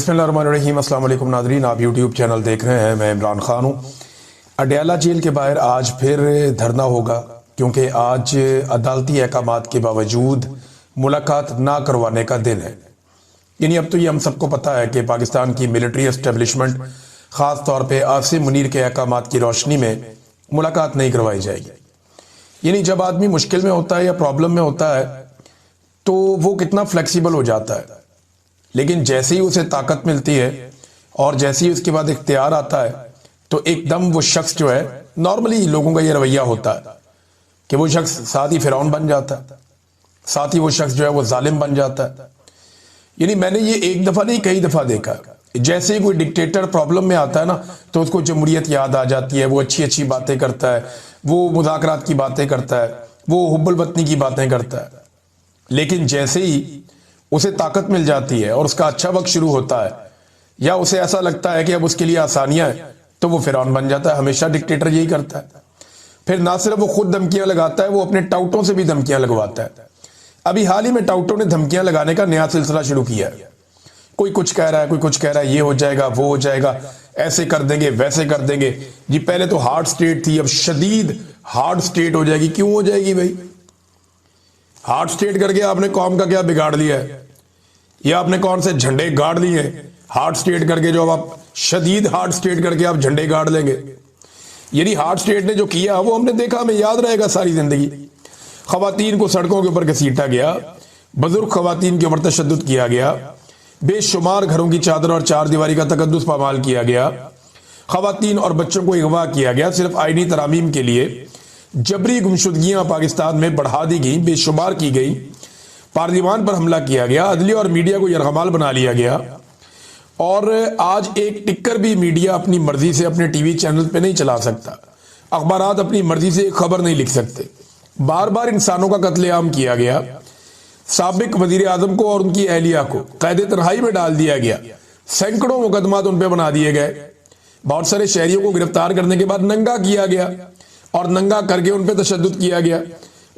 बिस्मिल्लाहिर्रहमानिर्रहीम। अस्सलाम वालेकुम नाज़रीन, आप यूट्यूब चैनल देख रहे हैं। मैं इमरान खान हूँ। अडयाला जेल के बाहर आज फिर धरना होगा क्योंकि आज अदालती अहकामात के बावजूद मुलाकात ना करवाने का दिन है। यानी अब तो ये हम सबको पता है कि पाकिस्तान की मिलिट्री एस्टेब्लिशमेंट ख़ास तौर पे आसिम मुनीर के अहकामात की रोशनी में मुलाकात नहीं करवाई जाएगी। यानी जब आदमी मुश्किल में होता है या प्रॉब्लम में होता है तो वो कितना फ्लेक्सिबल हो जाता है, लेकिन जैसे ही उसे ताकत मिलती है और जैसे ही उसके बाद इख्तियार आता है तो एकदम वो शख्स जो है, नॉर्मली लोगों का ये रवैया होता है कि वो शख्स साथ ही फिरौन बन जाता है, साथ ही वो शख्स जो है वो जालिम बन जाता है। यानी मैंने ये एक दफा नहीं कई दफा देखा, जैसे ही कोई डिक्टेटर प्रॉब्लम में आता है ना तो उसको जमहूरियत याद आ जाती है, वो अच्छी अच्छी बातें करता है, वो मुज़ाकरात की बातें करता है, वो हुब्बुल वतनी की बातें करता है। लेकिन जैसे ही उसे ताकत मिल जाती है और उसका अच्छा वक्त शुरू होता है या उसे ऐसा लगता है कि अब उसके लिए आसानियां हैं तो वो फिरौन बन जाता है। हमेशा डिक्टेटर यही करता है। फिर ना सिर्फ वो खुद धमकियां लगाता है, वो अपने टाउटों से भी धमकियां लगवाता है। अभी हाल ही में टाउटों ने धमकियां लगाने का नया सिलसिला शुरू किया है। कोई कुछ कह रहा है, कोई कुछ कह रहा है, ये हो जाएगा, वो हो जाएगा, ऐसे कर देंगे, वैसे कर देंगे जी। पहले तो हार्ड स्टेट थी, अब शदीद हार्ड स्टेट हो जाएगी। क्यों हो जाएगी भाई? हार्ड स्टेट करके आपने कौम का क्या बिगाड़ लिया है? या आपने कौन से झंडे गाड़ लिए? हार्ड स्टेट करके जो अब आप शदीद हार्ड स्टेट करके आप झंडे गाड़ लेंगे। यानी हार्ड स्टेट ने जो किया वो हमने देखा, हमें याद रहेगा सारी जिंदगी। खवातीन को सड़कों के ऊपर घसीटा गया, बुजुर्ग खवातीन के ऊपर तशद्दुद किया गया, बेशुमार घरों की चादर और चार दीवारी का तकद्दुस पामाल किया गया, खवातीन और बच्चों को अगवा किया गया सिर्फ आईनी तरामीम के लिए। जबरी गुमशुदगियां पाकिस्तान में बढ़ा दी गई, बेशुमार की गई, पार्लिमान पर हमला किया गया, अदलिया और मीडिया को यरगमाल बना लिया गया। और आज एक टिक्कर भी मीडिया अपनी मर्जी से अपने टीवी चैनल पे नहीं चला सकता, अखबारात अपनी मर्जी से एक खबर नहीं लिख सकते। बार बार इंसानों का कत्लेआम किया गया, साबिक वजीर आजम को और उनकी अहलिया को कैद तन्हाई में डाल दिया गया, सैकड़ों मुकदमात उन पर बना दिए गए, बहुत सारे शहरियों को गिरफ्तार करने के बाद नंगा किया गया और नंगा करके उन पर तशद्दुद किया गया,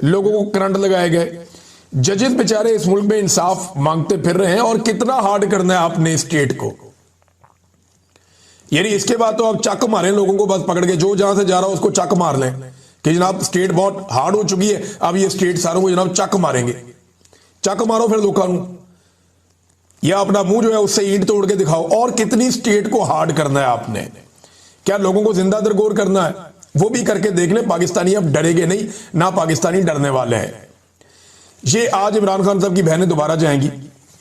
लोगों को करंट लगाए गए। जजेस बेचारे इस मुल्क में इंसाफ मांगते फिर रहे हैं। और कितना हार्ड करना है आपने स्टेट को? यानी इसके बाद तो आप चक मारें लोगों को, बस पकड़ के जो जहां से जा रहा हो उसको चक मार लें कि जनाब स्टेट बहुत हार्ड हो चुकी है, अब ये स्टेट सारों को जनाब चक मारेंगे। चक मारो फिर लोगों, या अपना मुंह जो है उससे ईंट तोड़ के दिखाओ। और कितनी स्टेट को हार्ड करना है आपने? क्या लोगों को जिंदा दरगोर करना है? वो भी करके देख ले। पाकिस्तानी अब डरेंगे नहीं, ना पाकिस्तानी डरने वाले हैं। ये आज इमरान खान साहब की बहनें दोबारा जाएंगी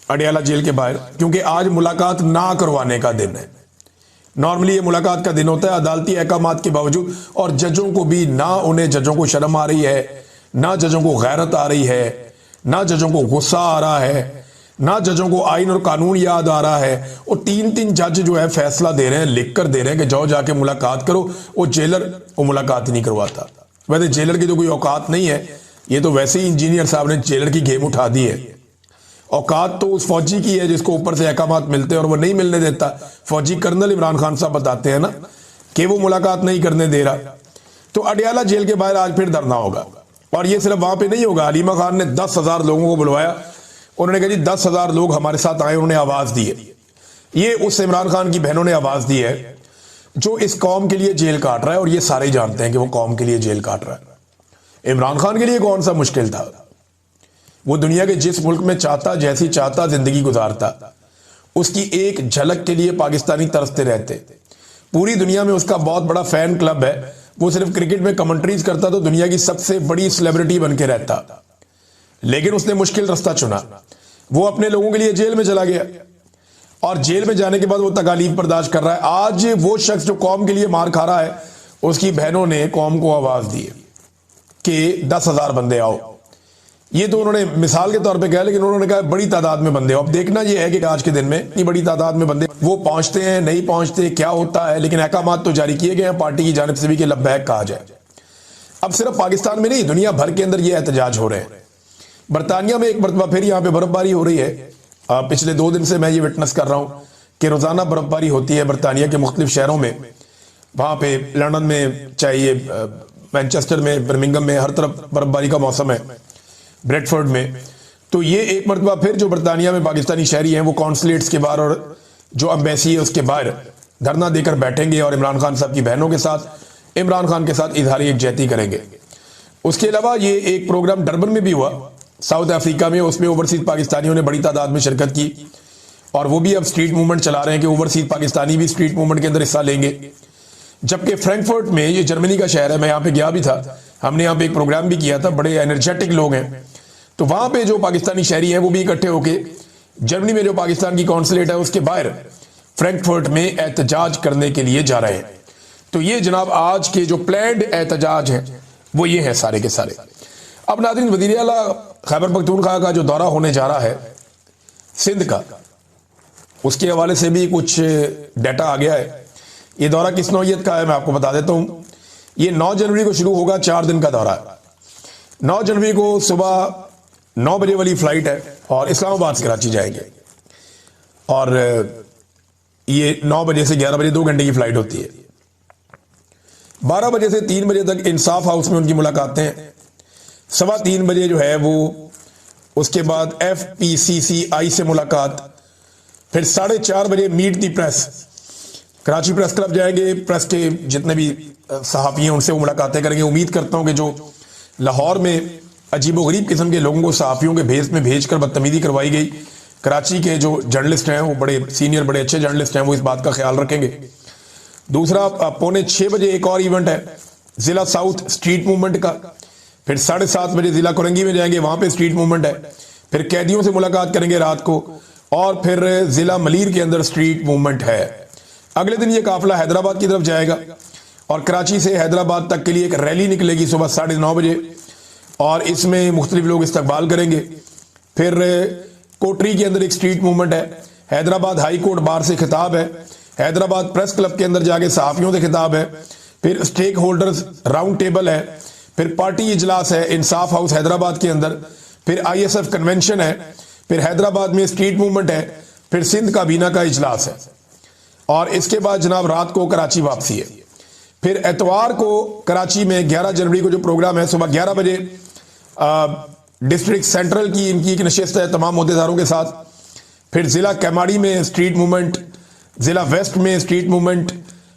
अडयाला जेल के बाहर क्योंकि आज मुलाकात ना करवाने का दिन है। नॉर्मली ये मुलाकात का दिन होता है अदालती अहकामात के बावजूद, और जजों को भी ना, उन्हें जजों को शर्म आ रही है, ना जजों को गैरत आ रही है, ना जजों को गुस्सा आ रहा है, ना जजों को आइन और कानून याद आ रहा है। और तीन तीन जज जो है फैसला दे रहे हैं, लिख कर दे रहे हैं कि जाओ जाके मुलाकात करो। वो जेलर वो मुलाकात ही नहीं करवाता। वैसे जेलर की तो कोई औकात नहीं है, ये तो वैसे ही इंजीनियर साहब ने जेलर की गेम उठा दी है। औकात तो उस फौजी की है जिसको ऊपर से अहकामात मिलते हैं और वो नहीं मिलने देता। फौजी कर्नल इमरान खान साहब बताते हैं ना कि वो मुलाकात नहीं करने दे रहा। तो अडयाला जेल के बाहर आज फिर धरना होगा। और ये सिर्फ वहां पे नहीं होगा। हलीमा खान ने 10,000 लोगों को बुलवाया। उन्होंने कहा जी 10,000 लोग हमारे साथ आए, उन्होंने आवाज दी है। ये उस इमरान खान की बहनों ने आवाज दी है जो इस कौम के लिए जेल काट रहा है। और ये सारे जानते हैं कि वो कौम के लिए जेल काट रहा है। इमरान खान के लिए कौन सा मुश्किल था? वो दुनिया के जिस मुल्क में चाहता, जैसी चाहता जिंदगी गुजारता, उसकी एक झलक के लिए पाकिस्तानी तरसते रहते। पूरी दुनिया में उसका बहुत बड़ा फैन क्लब है। वो सिर्फ क्रिकेट में कमेंट्रीज करता तो दुनिया की सबसे बड़ी सेलिब्रिटी बन के रहता, लेकिन उसने मुश्किल रास्ता चुना। वो अपने लोगों के लिए जेल में चला गया और जेल में जाने के बाद वो तकालीफ बर्दाश्त कर रहा है। आज वो शख्स जो कौम के लिए मार खा रहा है, उसकी बहनों ने कौम को आवाज दी है कि 10,000 बंदे आओ। ये तो उन्होंने मिसाल के तौर पे कहा, लेकिन उन्होंने कहा बड़ी तादाद में बंदे आओ। अब देखना ये है कि आज के दिन में इतनी बड़ी तादाद में बंदे वो पहुंचते हैं, नहीं पहुंचते, क्या होता है। लेकिन अहकामात तो जारी किए गए हैं पार्टी की जानिब से भी कि लब्बैक कहा जाए। अब सिर्फ पाकिस्तान में नहीं, दुनिया भर के अंदर ये एहतजाज हो रहे हैं। बरतानिया में एक मरतबा फिर यहाँ पे बर्फबारी हो रही है। पिछले 2 दिन से मैं ये विटनेस कर रहा हूँ कि रोजाना बर्फबारी होती है बरतानिया के मुख्तलिफ शहरों में। वहां पे लंदन में चाहिए, मैनचेस्टर में, बर्मिंघम में, हर तरफ बर्फबारी का मौसम है, ब्रेडफोर्ड में। तो ये एक मरतबा फिर जो बरतानिया में पाकिस्तानी शहरी हैं वो कॉन्सुलेट्स के बाहर और जो एम्बेसी है उसके बाहर धरना देकर बैठेंगे और इमरान खान साहब की बहनों के साथ, इमरान खान के साथ इजहार यकजहती करेंगे। उसके अलावा ये एक प्रोग्राम डरबन में भी हुआ साउथ अफ्रीका में, उसमें ओवरसीज पाकिस्तानियों ने बड़ी तादाद में शिरकत की और वो भी अब स्ट्रीट मूवमेंट चला रहे हैं कि ओवरसीज पाकिस्तानी भी स्ट्रीट मूवमेंट के अंदर हिस्सा लेंगे। जबकि फ्रैंकफर्ट में, ये जर्मनी का शहर है, मैं यहाँ पे गया भी था, हमने यहाँ पे एक प्रोग्राम भी किया था, बड़े एनर्जेटिक लोग हैं, तो वहां पे जो पाकिस्तानी शहरी हैं वो भी इकट्ठे होके जर्मनी में जो पाकिस्तान की कॉन्सुलेट है उसके बाहर फ्रैंकफर्ट में एहतजाज करने के लिए जा रहे हैं। तो ये जनाब आज के जो प्लान्ड एहतजाज हैं वो ये है सारे के सारे। अब नाज़रीन, वज़ीर आला खैबर पख्तूनख्वा का जो दौरा होने जा रहा है सिंध का, उसके हवाले से भी कुछ डाटा आ गया है। ये दौरा किस नौयत का है मैं आपको बता देता हूं। ये 9 जनवरी को शुरू होगा, 4 दिन का दौरा है। 9 जनवरी को सुबह 9 बजे वाली फ्लाइट है और इस्लामाबाद से कराची जाएंगे और ये 9 बजे से 11 बजे 2 घंटे की फ्लाइट होती है। 12 बजे से 3 बजे तक इंसाफ हाउस में उनकी मुलाकातें हैं। 3:15 बजे जो है वो, उसके बाद FPCCI से मुलाकात, फिर 4:30 बजे मीट दी प्रेस, कराची प्रेस क्लब जाएंगे, प्रेस के जितने भी सहाफ़ी हैं उनसे वो मुलाकातें करेंगे। उम्मीद करता हूं कि जो लाहौर में अजीबोगरीब किस्म के लोगों को सहाफ़ियों के भेस में भेजकर बदतमीजी करवाई गई, कराची के जो जर्नलिस्ट हैं वो बड़े सीनियर, बड़े अच्छे जर्नलिस्ट हैं, वो इस बात का ख्याल रखेंगे। दूसरा, 5:45 बजे एक और इवेंट है जिला साउथ स्ट्रीट मूवमेंट का, फिर 7:30 बजे जिला कोरंगी में जाएंगे, वहां पे स्ट्रीट मूवमेंट है, फिर कैदियों से मुलाकात करेंगे रात को, और फिर जिला मलीर के अंदर स्ट्रीट मूवमेंट है। अगले दिन ये काफिला हैदराबाद की तरफ जाएगा और कराची से हैदराबाद तक के लिए एक रैली निकलेगी सुबह 9:30 बजे और इसमें मुख्तलिफ लोग इस्तकबाल करेंगे। फिर कोटरी के अंदर एक स्ट्रीट मूवमेंट है, हैदराबाद हाई कोर्ट बार से खिताब है, हैदराबाद प्रेस क्लब के अंदर जाके सहाफियों से खिताब है, फिर स्टेक होल्डर्स राउंड टेबल है, फिर पार्टी इजलास है इंसाफ हाउस हैदराबाद के अंदर, फिर ISF कन्वेंशन है, फिर हैदराबाद में स्ट्रीट मूवमेंट है, फिर सिंध काबीना का इजलास है और इसके बाद जनाब रात को कराची वापसी है। फिर एतवार को कराची में 11 जनवरी को जो प्रोग्राम है सुबह 11 बजे डिस्ट्रिक्ट सेंट्रल की इनकी एक नशिस्त है तमाम मुद्देदारों के साथ। फिर जिला कैमाड़ी में स्ट्रीट मूवमेंट, जिला वेस्ट में स्ट्रीट मूवमेंट,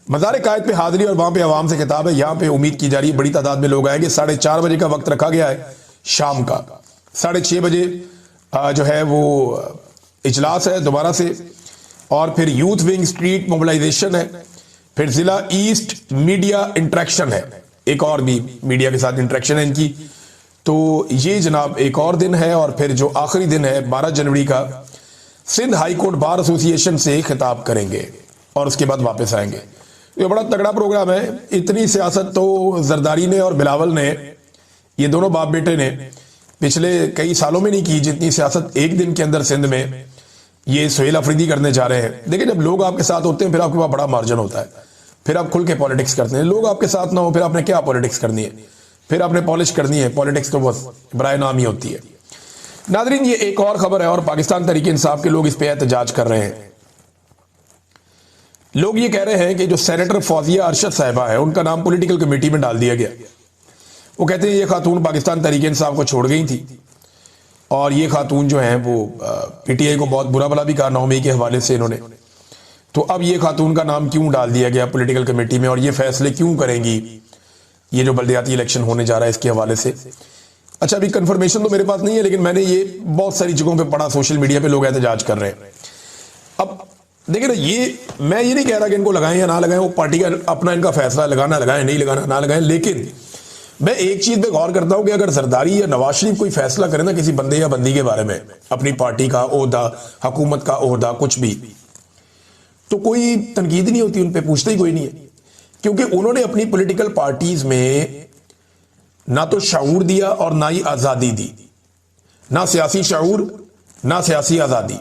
मज़ार कायद पे हाजिरी और वहां पे आवाम से खिताब है। यहाँ पे उम्मीद की जा रही है बड़ी तादाद में लोग आएंगे। 4:30 बजे का वक्त रखा गया है शाम का। 6:30 बजे जो है वो इजलास है दोबारा से, और फिर यूथ विंग स्ट्रीट मोबिलाइजेशन है, फिर जिला ईस्ट मीडिया इंटरेक्शन है, एक और भी मीडिया के साथ इंटरेक्शन है इनकी। तो ये जनाब एक और दिन है और फिर जो आखिरी दिन है 12 जनवरी का Sindh high court bar association से खिताब करेंगे और उसके बाद वापस आएंगे। ये बड़ा तगड़ा प्रोग्राम है। इतनी सियासत तो जरदारी ने और बिलावल ने, ये दोनों बाप बेटे ने पिछले कई सालों में नहीं की जितनी सियासत एक दिन के अंदर सिंध में ये सुहेल अफरीदी करने जा रहे हैं। देखिए, जब लोग आपके साथ होते हैं फिर आपके पास बड़ा मार्जिन होता है, फिर आप खुल के पॉलिटिक्स करते हैं। लोग आपके साथ ना हो फिर आपने क्या पॉलिटिक्स करनी है, फिर आपने पॉलिश करनी है। पॉलिटिक्स तो बस बराए नाम ही होती है। नादरीन, ये एक और खबर है और पाकिस्तान तहरीक इंसाफ के लोग इस पे एहतजाज कर रहे हैं। लोग ये कह रहे हैं कि जो सेनेटर फौजिया अरशद साहिबा है उनका नाम पॉलिटिकल कमेटी में डाल दिया गया। वो कहते हैं ये खातून पाकिस्तान तहरीक इंसाफ को छोड़ गई थी और ये खातून जो है वो PTI को बहुत बुरा भला भी कहा 9 मई के हवाले से इन्होंने। तो अब ये खातून का नाम क्यों डाल दिया गया पॉलिटिकल कमेटी में और ये फैसले क्यों करेंगी ये जो बल्दियाती इलेक्शन होने जा रहा है इसके हवाले से। अच्छा, अभी कंफर्मेशन तो मेरे पास नहीं है, लेकिन मैंने ये बहुत सारी जगहों पे पढ़ा, सोशल मीडिया पे लोग एहतजाज कर रहे हैं। अब देखिए ना, ये मैं ये नहीं कह रहा कि इनको लगाएं या ना लगाएं, वो पार्टी का अपना इनका फैसला, लगाना लगाएं, नहीं लगाना ना लगाएं। लेकिन मैं एक चीज पे गौर करता हूं कि अगर जरदारी या नवाज शरीफ कोई फैसला करे ना किसी बंदे या बंदी के बारे में, अपनी पार्टी का ओहदा, हुकूमत का ओहदा, कुछ भी, तो कोई तनकीद नहीं होती, उन पे पूछते ही कोई नहीं है, क्योंकि उन्होंने अपनी पॉलिटिकल पार्टीज में ना तो शाऊर दिया और ना ही आजादी दी, ना सियासी शाऊर ना सियासी आजादी,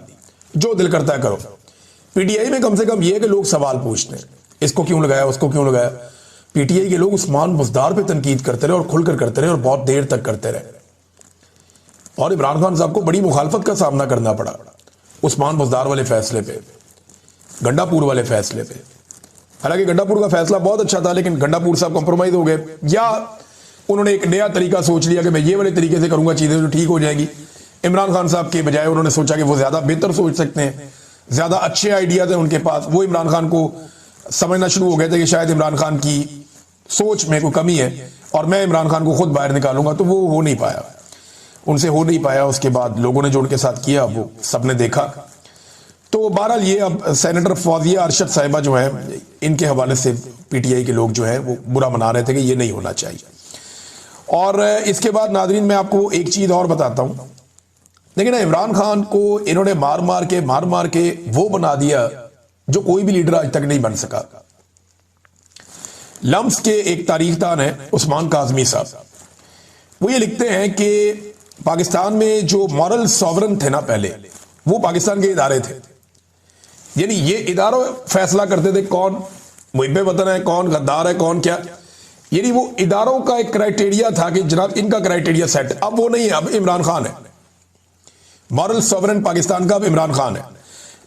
जो दिल करता है करो। PTI में कम से कम यह कि लोग सवाल पूछते हैं, इसको क्यों लगाया, उसको क्यों लगाया। PTI के लोग उस्मान बुज़दार पे तनकीद करते रहे और खुलकर करते रहे और बहुत देर तक करते रहे, और इमरान खान साहब को बड़ी मुखालफत का सामना करना पड़ा उस्मान बुज़दार वाले फैसले पे, गंडापुर वाले फैसले पे। हालांकि गंडापुर का फैसला बहुत अच्छा था, लेकिन गंडापुर साहब कॉम्प्रोमाइज हो गए, या उन्होंने एक नया तरीका सोच लिया कि मैं ये वाले तरीके से करूंगा चीजें तो ठीक हो जाएंगी। इमरान खान साहब के बजाय उन्होंने सोचा कि वो ज्यादा बेहतर सोच सकते हैं, ज्यादा अच्छे आइडियाज हैं उनके पास, वो इमरान खान को समझना शुरू हो गए थे कि शायद इमरान खान की सोच में कोई कमी है और मैं इमरान खान को खुद बाहर निकालूंगा, तो वो हो नहीं पाया, उनसे हो नहीं पाया। उसके बाद लोगों ने जो उनके साथ किया वो सबने देखा। तो बहरहाल ये अब सेनेटर फौजिया अरशद साहिबा जो है, इनके हवाले से पीटीआई के लोग जो है वो बुरा मना रहे थे कि ये नहीं होना चाहिए। और इसके बाद नाजरीन मैं आपको एक चीज और बताता हूं। देखिए ना, इमरान खान को इन्होंने मार मार के वो बना दिया जो कोई भी लीडर आज तक नहीं बन सका। लम्स के एक तारीखदान है उस्मान काजमी साहब, वो ये लिखते हैं कि पाकिस्तान में जो मॉरल सॉवरन थे ना पहले, वो पाकिस्तान के इदारे थे। यानी ये इदारों फैसला करते थे कौन मुहिब्बे वतन है, कौन गद्दार है, कौन क्या। यानी वो इदारों का एक क्राइटेरिया था कि जनाब इनका क्राइटेरिया सेट। अब वो नहीं है, अब इमरान खान है मॉरल सॉवरन पाकिस्तान का, अब इमरान खान है।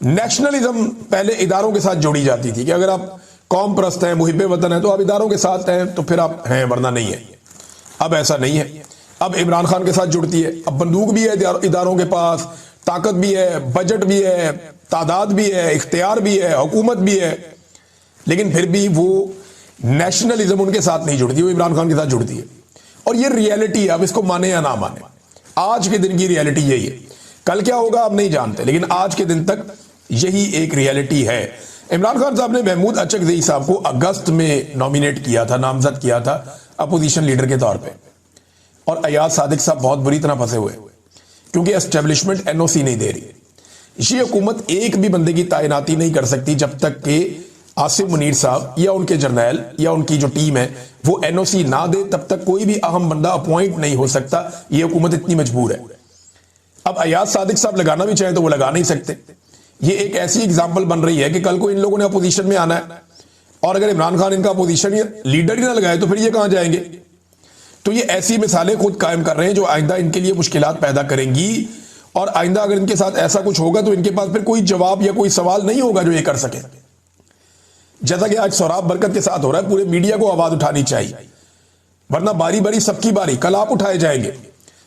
नेशनलिज्म पहले इदारों के साथ जोड़ी जाती थी कि अगर आप कौम परस्त हैं, मुहिब्बे वतन है, तो आप इदारों के साथ हैं, तो फिर आप हैं, वरना नहीं है। अब ऐसा नहीं है, अब इमरान खान के साथ जुड़ती है। अब बंदूक भी है इदारों के पास, ताकत भी है, बजट भी है, तादाद भी है, इख्तियार भी है, हुकूमत भी है, लेकिन फिर भी वो नेशनलिज्म उनके साथ नहीं जुड़ती, वो इमरान खान के साथ जुड़ती है। और ये रियलिटी है, अब इसको माने या ना माने, आज के दिन की रियलिटी यही है। कल क्या होगा आप नहीं जानते, लेकिन आज के दिन तक यही एक रियलिटी है। इमरान खान साहब ने महमूद अचकज़ई साहब को अगस्त में नॉमिनेट किया था, नामजद किया था अपोजिशन लीडर के तौर पे, और अयाज सादिक साहब बहुत बुरी तरह फंसे हुए क्योंकि एस्टेब्लिशमेंट एनओसी नहीं दे रही। ये हुकूमत एक भी बंदे की तैनाती नहीं कर सकती जब तक कि आसिम मुनीर साहब या उनके जर्नैल या उनकी जो टीम है वो एनओसी ना दे, तब तक कोई भी अहम बंदा अपॉइंट नहीं हो सकता। ये हुकूमत इतनी मजबूर है। अब अयाज सादिक साहब लगाना भी चाहे तो वो लगा नहीं सकते। ये एक ऐसी एग्जाम्पल बन रही है कि कल को इन लोगों ने अपोजिशन में आना है, और अगर इमरान खान इनका अपोजिशन लीडर ही ना लगाए तो फिर ये कहां जाएंगे। तो ये ऐसी मिसालें खुद कायम कर रहे हैं जो आइंदा इनके लिए मुश्किलात पैदा करेंगी, और आइंदा अगर इनके साथ ऐसा कुछ होगा तो इनके पास फिर कोई जवाब या कोई सवाल नहीं होगा जो ये कर सके। जैसा कि आज सोहराब बरकत के साथ हो रहा है, पूरे मीडिया को आवाज उठानी चाहिए, वरना बारी बारी सबकी बारी, कल आप उठाए जाएंगे।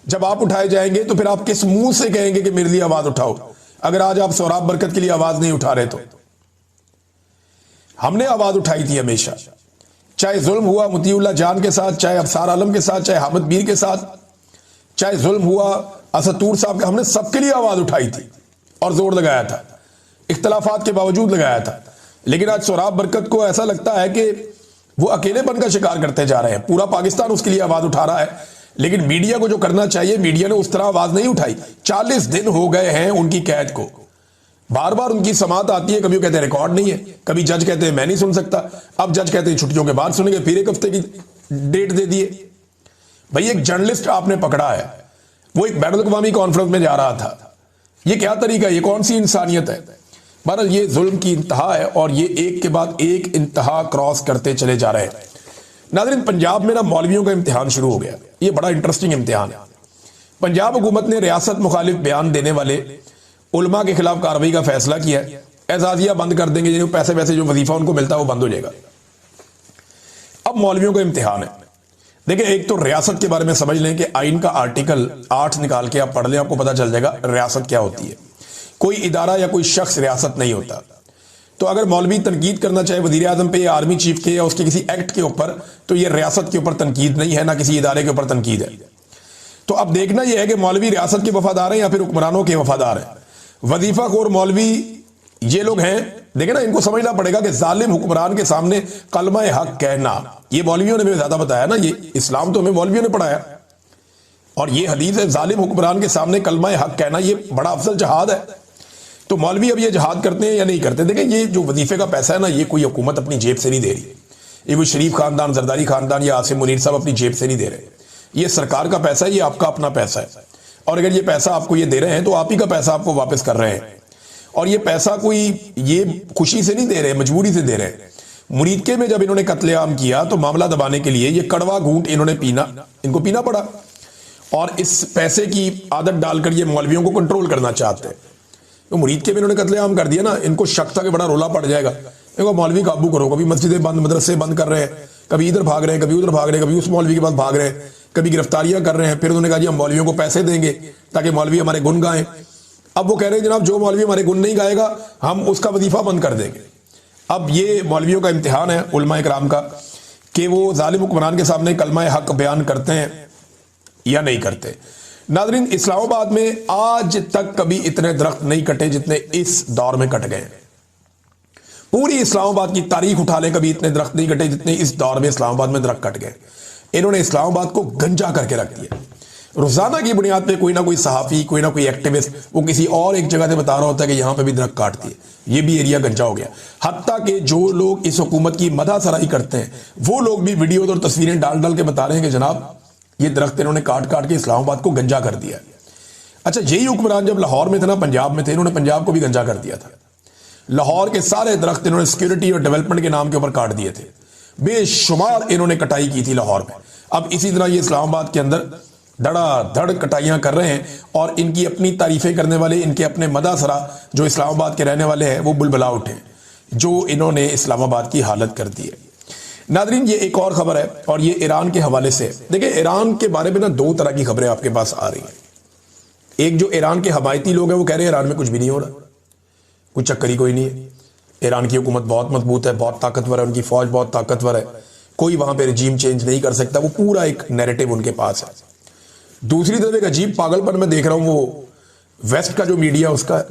जब आप उठाए जाएंगे तो फिर आप किस मुंह से कहेंगे कि मेरे लिए आवाज उठाओ, अगर आज आप सोहराब बरकत के लिए आवाज नहीं उठा रहे तो। हमने आवाज उठाई थी हमेशा, चाहे जुल्म हुआ मुतीउल्लाह जान के साथ, चाहे अफसार आलम के साथ, चाहे हामिद मीर के साथ, चाहे जुल्म हुआ असतूर साहब का, हमने सबके लिए आवाज उठाई थी और जोर लगाया था, इख्तलाफात के बावजूद लगाया था। लेकिन आज सोहराब बरकत को ऐसा लगता है कि वो अकेलेपन का शिकार करते जा रहे हैं, पूरा पाकिस्तान उसके लिए आवाज उठा रहा है, लेकिन मीडिया को जो करना चाहिए मीडिया ने उस तरह आवाज नहीं उठाई। 40 दिन हो गए हैं उनकी कैद को, बार बार उनकी समात आती है, कभी वो कहते हैं रिकॉर्ड नहीं है, कभी जज कहते हैं मैं नहीं सुन सकता, अब जज कहते हैं छुट्टियों के बाद सुनेंगे, फिर एक हफ्ते की डेट दे दिए। भाई एक जर्नलिस्ट आपने पकड़ा है, वो एक बैनुल अक़वामी कॉन्फ्रेंस में जा रहा था, ये क्या तरीका है, ये कौन सी इंसानियत है। बहरहाल ये जुल्म की इंतहा है और ये एक के बाद एक इंतहा क्रॉस करते चले जा रहे हैं। नाज़रीन, पंजाब में ना मौलवियों का इम्तिहान शुरू हो गया, ये बड़ा इंटरेस्टिंग इम्तिहान है। पंजाब हुकूमत ने रियासत मुखालिफ बयान देने वाले उलमा के खिलाफ कार्रवाई का फैसला किया है। एजाजिया बंद कर देंगे, जो पैसे वैसे जो वजीफा उनको मिलता है वो बंद हो जाएगा। अब मौलवियों का इम्तिहान है। देखिए, एक तो रियासत के बारे में समझ लें कि आइन का आर्टिकल 8 निकाल के आप पढ़ लें, आपको पता चल जाएगा रियासत क्या होती है। कोई इदारा या कोई शख्स रियासत नहीं होता। तो अगर मौलवी तनकीद करना चाहे वजीर आजम पे या आर्मी चीफ के या उसके किसी एक्ट के ऊपर, तो ये रियासत के ऊपर तनकीद नहीं है, ना किसी इदारे के ऊपर तनकीद है। तो अब देखना यह है कि मौलवी रियासत के वफादार हैं या फिर हुक्मरानों के वफादार हैं। वजीफा खोर मौलवी ये लोग हैं, देखे ना, इनको समझना पड़ेगा कि जालिम हुक्मरान के सामने कलमा हक कहना, ये मौलवियों ने हमें ज्यादा बताया ना, ये इस्लाम तो हमें मौलवियों ने पढ़ाया, और ये हदीस है जालिम हुक्मरान के सामने कलमा हक कहना, ये बड़ा अफजल जहाद है। तो मौलवी अब ये जहाद करते हैं या नहीं करते। देखें, ये जो वजीफे का पैसा है ना, ये कोई हुकूमत अपनी जेब से नहीं दे रही, ये कोई शरीफ खानदान, जरदारी खानदान या आसिम मुनीर साहब अपनी जेब से नहीं दे रहे। ये सरकार का पैसा है, ये आपका अपना पैसा है, और अगर ये पैसा आपको ये दे रहे हैं तो आप ही का पैसा आपको वापस कर रहे हैं। और ये पैसा कोई ये खुशी से नहीं दे रहे, मजबूरी से दे रहे हैं। मुरीदके में जब इन्होंने कत्लेआम किया तो मामला दबाने के लिए ये कड़वा घूंट इन्होंने इनको पीना पड़ा, और इस पैसे की आदत डालकर ये मौलवियों को कंट्रोल करना चाहते हैं। तो मुरीदके में इन्होंने कत्लेआम कर दिया ना, इनको शक था कि बड़ा रोला पड़ जाएगा, इनको मौलवी काबू करो। कभी मस्जिदें बंद, मदरसे बंद कर रहे हैं, कभी इधर भाग रहे हैं, कभी उधर भाग रहे हैं, कभी उस मौलवी के पास भाग रहे हैं, कभी गिरफ्तारियां कर रहे हैं। फिर उन्होंने कहा जी हम मौलवियों को पैसे देंगे ताकि मौलवी हमारे गुन गाएं। अब वो कह रहे हैं जनाब जो मौलवी हमारे गुण नहीं गाएगा हम उसका वजीफा बंद कर देंगे। अब ये मौलवियों का इम्तिहान है उलमा इकराम का कि वो जालिम हुक्मरान के सामने कलमा हक बयान करते हैं या नहीं करते। नाज़रीन, इस्लामाबाद में आज तक कभी इतने दरख्त नहीं कटे जितने इस दौर में कट गए। पूरी इस्लामाबाद की तारीख उठा लें, कभी इतने दरख्त नहीं कटे जितने इस दौर में इस्लामाबाद में दरख्त कट गए। इन्होंने इस्लामाबाद को गंजा करके रख दिया। रोजाना की बुनियाद पे कोई ना कोई सहाफी, कोई ना कोई एक्टिविस्ट वो किसी और एक जगह से बता रहा होता है कि यहां पे भी दरख्त काट दिए, ये भी एरिया गंजा हो गया। हत्ता कि जो लोग इस हुकूमत की मदह सराही करते हैं वो लोग भी वीडियो और तस्वीरें डाल डाल के बता रहे हैं कि जनाब ये दरख्त इन्होंने काट काट के इस्लामाबाद को गंजा कर दिया। अच्छा, यही हुक्मरान जब लाहौर में थे ना, पंजाब में थे, इन्होंने पंजाब को भी गंजा कर दिया था। लाहौर के सारे दरख्त इन्होंने सिक्योरिटी और डेवलपमेंट के नाम के ऊपर काट दिए थे, बेशुमार इन्होंने कटाई की थी लाहौर में। अब इसी तरह ये इस्लामाबाद के अंदर धड़ाधड़ कटाइयां कर रहे हैं और इनकी अपनी तारीफें करने वाले, इनके अपने मदासरा जो इस्लामाबाद के रहने वाले हैं वो बुलबुला उठे, जो इन्होंने इस्लामाबाद की हालत कर दी है। नादरीन, ये एक और खबर है और ये ईरान के हवाले से। देखिए, ईरान के बारे में ना दो तरह की खबरें आपके पास आ रही हैं। एक जो ईरान के हमायती लोग हैं वो कह रहे हैं ईरान में कुछ भी नहीं हो रहा, कुछ चक्कर ही कोई नहीं है, ईरान की हुकूमत बहुत मजबूत है, बहुत ताकतवर है, उनकी फौज बहुत ताकतवर है, कोई वहां पे रिजीम चेंज नहीं कर सकता। वो पूरा एक नैरेटिव उनके पास है। दूसरी तरफ एक अजीब पागलपन मैं देख रहा हूं, वो वेस्ट का जो मीडिया उसका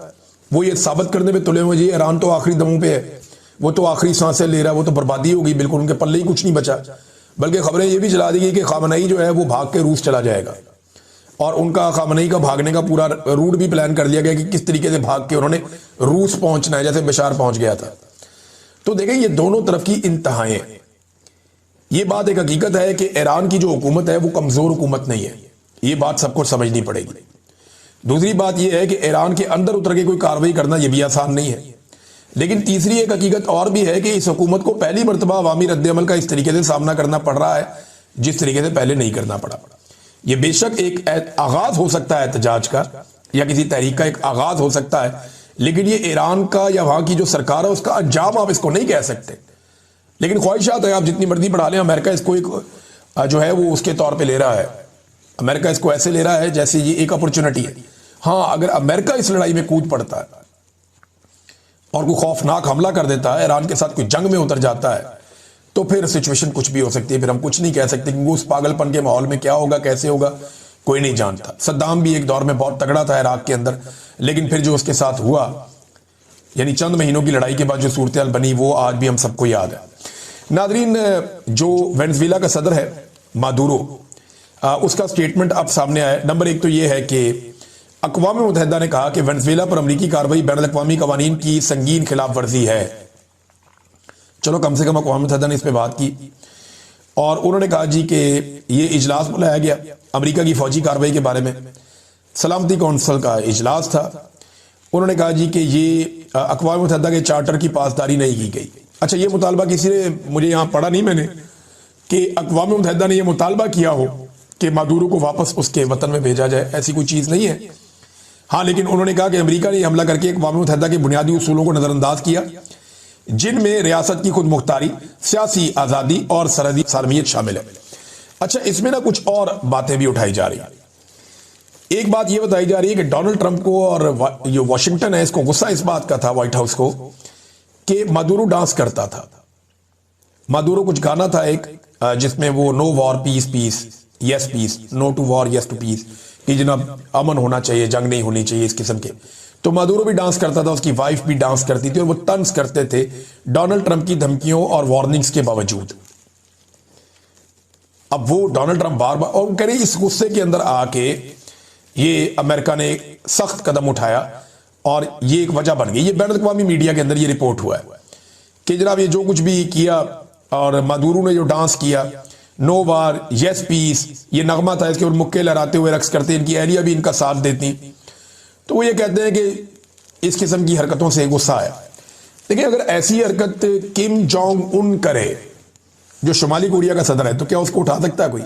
वो ये साबित करने में तुले हुए जी ईरान तो आखिरी दमों पे है, वो तो आखिरी सांसें ले रहा है, वो तो बर्बादी हो गई, बिल्कुल उनके पल्ले ही कुछ नहीं बचा। बल्कि खबरें ये भी चला दी गई कि खामनेई जो है वो भाग के रूस चला जाएगा और उनका खामनेई का भागने का पूरा रूट भी प्लान कर लिया गया कि किस तरीके से भाग के उन्होंने रूस पहुंचना है, जैसे बशार पहुंच गया था। तो देखें, ये दोनों तरफ की इंतहाएं। ये बात एक हकीकत है कि ईरान की जो हुकूमत है वो कमजोर हुकूमत नहीं है, ये बात सबको समझनी पड़ेगी। दूसरी बात यह है कि ईरान के अंदर उतर के कोई कार्रवाई करना यह भी आसान नहीं है। लेकिन तीसरी एक हकीकत और भी है कि इस हुकूमत को पहली मरतबा अवामी रद्द-ए-अमल का इस तरीके से सामना करना पड़ रहा है जिस तरीके से पहले नहीं करना पड़ा। यह बेशक एक आगाज हो सकता है एहतजाज का या किसी तहरीक का एक आगाज हो सकता है, लेकिन ये ईरान का या वहां की जो सरकार है उसका अंजाम आप इसको नहीं कह सकते। लेकिन ख्वाहिशात है, आप जितनी मर्जी बढ़ा लें, अमेरिका इसको एक जो है वो उसके तौर पर ले रहा है। अमेरिका इसको ऐसे ले रहा है जैसे ये एक अपॉर्चुनिटी है। हाँ, अगर अमेरिका इस लड़ाई में कूद पड़ता है और कोई खौफनाक हमला कर देता है, ईरान के साथ कोई जंग में उतर जाता है, तो फिर सिचुएशन कुछ भी हो सकती है। फिर हम कुछ नहीं कह सकते क्योंकि उस पागलपन के माहौल में क्या होगा, कैसे होगा, कोई नहीं जानता। सद्दाम भी एक दौर में बहुत तगड़ा था इराक के अंदर, लेकिन फिर जो उसके साथ हुआ, यानी चंद महीनों की लड़ाई के बाद जो सूरत हाल बनी, वो आज भी हम सबको याद है। नादरीन, जो वेनेजुएला का सदर है मादुरो, उसका स्टेटमेंट अब सामने आया। नंबर एक तो यह है कि अक़वाम मुत्तहिदा ने कहा कि वेनेजुएला पर अमरीकी कार्रवाई बैनुल-अक़वामी कवानीन की संगीन खिलाफ वर्जी है। चलो, कम से कम अक़वाम मुत्तहिदा ने इस पर बात की और उन्होंने कहा जी कि ये इजलास बुलाया गया अमरीका की फौजी कार्रवाई के बारे में, सलामती कौंसिल का इजलास था। उन्होंने कहा जी कि ये अक़वाम मुत्तहिदा के चार्टर की पासदारी नहीं की गई। अच्छा, ये मुतालबा किसी ने, मुझे यहाँ पढ़ा नहीं मैंने कि अक़वाम मुत्तहिदा ने यह मुतालबा किया हो कि मादुरो को वापस उसके वतन में भेजा जाए, ऐसी कोई चीज़ नहीं है। हाँ, लेकिन उन्होंने कहा कि अमेरिका ने हमला करके अक़वाम मुत्तहिदा के बुनियादी उसूलों को नज़रअंदाज किया, जिनमें रियासत की खुद मुख्तारी, सियासी आज़ादी और सरहदी सालमियत शामिल है। अच्छा, इसमें ना कुछ और बातें भी उठाई जा रही हैं। एक बात यह बताई जा रही है कि डोनाल्ड ट्रंप को और जो वाशिंगटन है इसको गुस्सा इस बात का था, व्हाइट हाउस को, कि मादुरो डांस करता था। मादुरो कुछ गाना था एक जिसमें वो no war peace peace yes peace, no to war yes to peace, कि जनाब अमन होना चाहिए, जंग नहीं होनी चाहिए, इस किस्म के। तो मादुरो भी डांस करता था, उसकी वाइफ भी डांस करती थी और वो तंज करते थे डोनाल्ड ट्रंप की धमकियों और वार्निंग्स के बावजूद। अब वो डोनाल्ड ट्रंप बार बार, और कह रहे इस गुस्से के अंदर आके ये अमेरिका ने सख्त कदम उठाया और ये एक वजह बन गई। ये बैनुल-अक़वामी मीडिया के अंदर ये रिपोर्ट हुआ है कि जनाब ये जो कुछ भी किया और मादुरो ने जो डांस किया, नो वार यस पीस, ये नगमा था, इसके ऊपर मुक्के लहराते हुए रक्स करते, इनकी एहलिया भी इनका साथ देती। तो वो ये कहते हैं कि इस किस्म की हरकतों से गुस्सा आया। देखिए, अगर ऐसी हरकत किम जोंग उन करे, जो शुमाली कोरिया का सदर है, तो क्या उसको उठा सकता है कोई?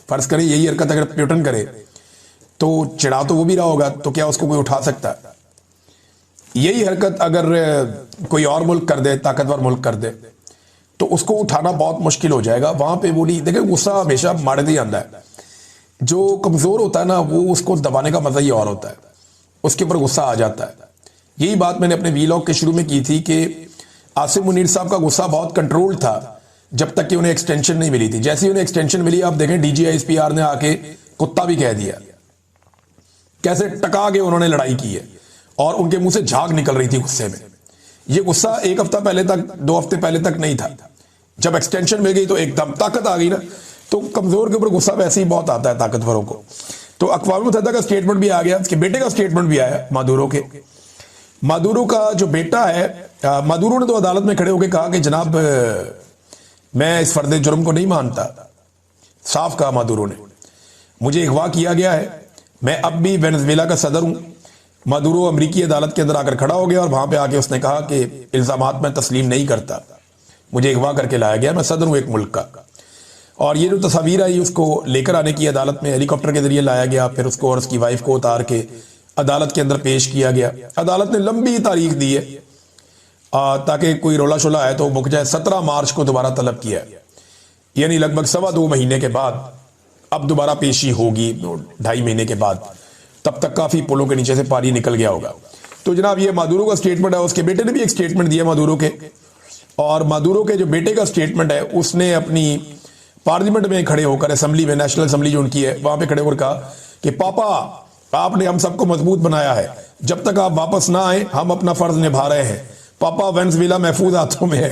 फर्ज करें यही हरकत अगर प्यूटन करे तो चिढ़ा तो वो भी रहा होगा, तो क्या उसको कोई उठा सकता है? यही हरकत अगर कोई और मुल्क कर दे, ताकतवर मुल्क कर दे, तो उसको उठाना बहुत मुश्किल हो जाएगा। वहां पे वो नहीं, देखिए गुस्सा हमेशा मारे ही आता है, जो कमजोर होता है ना वो उसको दबाने का मजा ही और होता है। उसके ऊपर गुस्सा आ जाता है। यही बात मैंने अपने वीलॉग के शुरू में की थी कि आसिम मुनीर साहब का गुस्सा बहुत कंट्रोल था जब तक कि उन्हें एक्सटेंशन नहीं मिली थी। जैसे ही उन्हें एक्सटेंशन मिली, आप देखें DGISPR ने आके कुत्ता भी कह दिया, कैसे टका के उन्होंने लड़ाई की है और उनके मुंह से झाग निकल रही थी गुस्से में। ये गुस्सा एक हफ्ता पहले तक, 2 हफ्ते पहले तक नहीं था। जब एक्सटेंशन मिल गई तो एकदम ताकत आ गई ना। तो कमजोर के ऊपर गुस्सा वैसे ही बहुत आता है ताकतवरों को। तो अक़वाम मुत्तहिदा का स्टेटमेंट भी आ गया, उसके बेटे का स्टेटमेंट भी आया मादुरो के। मादुरो का जो बेटा है, मादुरो ने तो अदालत में खड़े होकर कहा कि जनाब मैं इस फर्द जुर्म को नहीं मानता। साफ कहा मादुरो ने, मुझे अगवा किया गया है, मैं अब भी वेनेजुएला का सदर हूं। मादुरो अमरीकी अदालत के अंदर आकर खड़ा हो गया और वहां पे आके उसने कहा कि इल्जामात मैं तस्लीम नहीं करता, मुझे अगवा करके लाया गया, मैं सदर हूं एक मुल्क का। और ये जो तस्वीर आई उसको लेकर आने की अदालत में हेलीकॉप्टर के जरिए लाया गया, फिर उसको और उसकी वाइफ को उतार के अदालत के अंदर पेश किया गया। अदालत ने लंबी तारीख दी है ताकि कोई रोला शोला आए तो मुक जाए। 17 मार्च को दोबारा तलब किया, यानी लगभग 2.25 महीने के बाद अब दोबारा पेशी होगी, 2.5 महीने के बाद। तब तक काफी पुलों के नीचे से पानी निकल गया होगा। तो जनाब ये मादुरो का स्टेटमेंट है, उसके बेटे ने भी एक स्टेटमेंट दिया मादुरो के, और मादुरो के जो बेटे का स्टेटमेंट है उसने अपनी पार्लियामेंट में खड़े होकर, असेंबली में, नेशनल असेंबली जो उनकी है, वहां पे खड़े होकर कहा कि पापा आपने हम सबको मजबूत बनाया है, जब तक आप वापस ना आए हम अपना फर्ज निभा रहे हैं, पापा वेनेजुएला महफूज हाथों में है।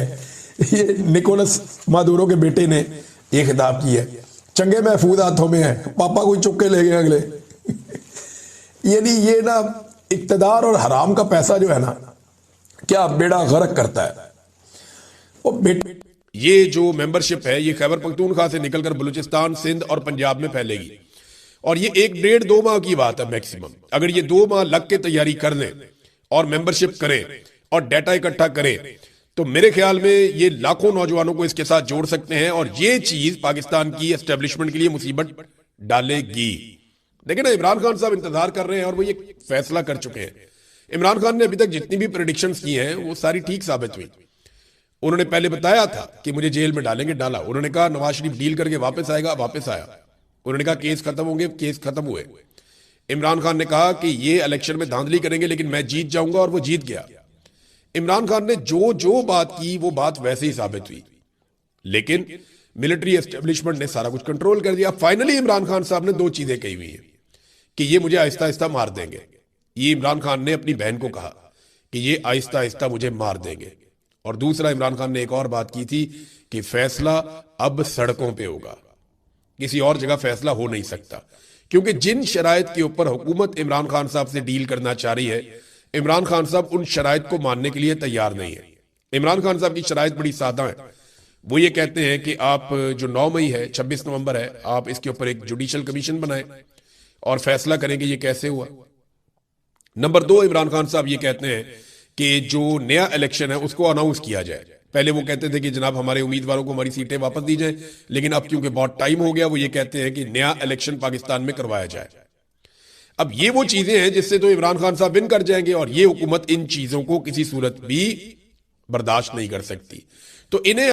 ये निकोलस मादुरो के बेटे ने ये खिताब किया है, चंगे महफूज हाथों में है, पापा कोई चुप के ले गए अगले। यानी ये ना इक्तदार और हराम का पैसा जो है ना, क्या बेड़ा गर्क करता है। वो बेटे ये जो मेंबरशिप है ये खैबर पख्तूनख्वा से निकलकर बलूचिस्तान, सिंध और पंजाब में फैलेगी, और ये 1-1.5-2 माह की बात है मैक्सिमम। अगर ये 2 माह लग के तैयारी कर लें और मेंबरशिप करें और डाटा इकट्ठा करें तो मेरे ख्याल में ये लाखों नौजवानों को इसके साथ जोड़ सकते हैं, और ये चीज पाकिस्तान की एस्टेब्लिशमेंट के लिए मुसीबत डालेगी। लेकिन ना इमरान खान साहब इंतजार कर रहे हैं और वो ये फैसला कर चुके हैं। इमरान खान ने अभी तक जितनी भी प्रेडिक्शंस की हैं वो सारी ठीक साबित हुई। उन्होंने पहले बताया था कि मुझे जेल में डालेंगे, डाला। उन्होंने कहा नवाज शरीफ डील करके वापस आएगा, वापस आया। उन्होंने कहा केस खत्म होंगे, केस खत्म हुए। इमरान खान ने कहा कि ये इलेक्शन में धांधली करेंगे लेकिन मैं जीत जाऊंगा, और वो जीत गया। इमरान खान ने जो जो बात की वो बात वैसे ही साबित हुई, लेकिन मिलिट्री एस्टेब्लिशमेंट ने सारा कुछ कंट्रोल कर दिया। फाइनली इमरान खान साहब ने 2 चीजें कही हुई हैं कि ये मुझे आहिस्ता आहिस्ता मार देंगे। ये इमरान खान ने अपनी बहन को कहा कि ये आहिस्ता आहिस्ता मुझे मार देंगे। और दूसरा, इमरान खान ने एक और बात की थी कि फैसला अब सड़कों पे होगा, किसी और जगह फैसला हो नहीं सकता, क्योंकि जिन शराइत के ऊपर हुकूमत इमरान खान साहब से डील करना चाह रही है, इमरान खान साहब उन शराइत को मानने के लिए तैयार नहीं है। इमरान खान साहब की शराइत बड़ी सादा है। वो ये कहते हैं कि आप जो 9 मई है, 26 नवंबर है, आप इसके ऊपर एक जुडिशियल कमीशन बनाएं और फैसला करें कि ये कैसे हुआ। नंबर 2, इमरान खान साहब ये कहते हैं कि जो नया इलेक्शन है उसको अनाउंस किया जाए। पहले वो कहते थे कि जनाब हमारे उम्मीदवारों को हमारी सीटें वापस दी जाएं, लेकिन अब क्योंकि बहुत टाइम हो गया, वो ये कहते हैं कि नया इलेक्शन पाकिस्तान में करवाया जाए। अब ये वो चीजें हैं जिससे तो इमरान खान साहब विन कर जाएंगे, और ये हुकूमत इन चीजों को किसी सूरत भी बर्दाश्त नहीं कर सकती। तो इन्हें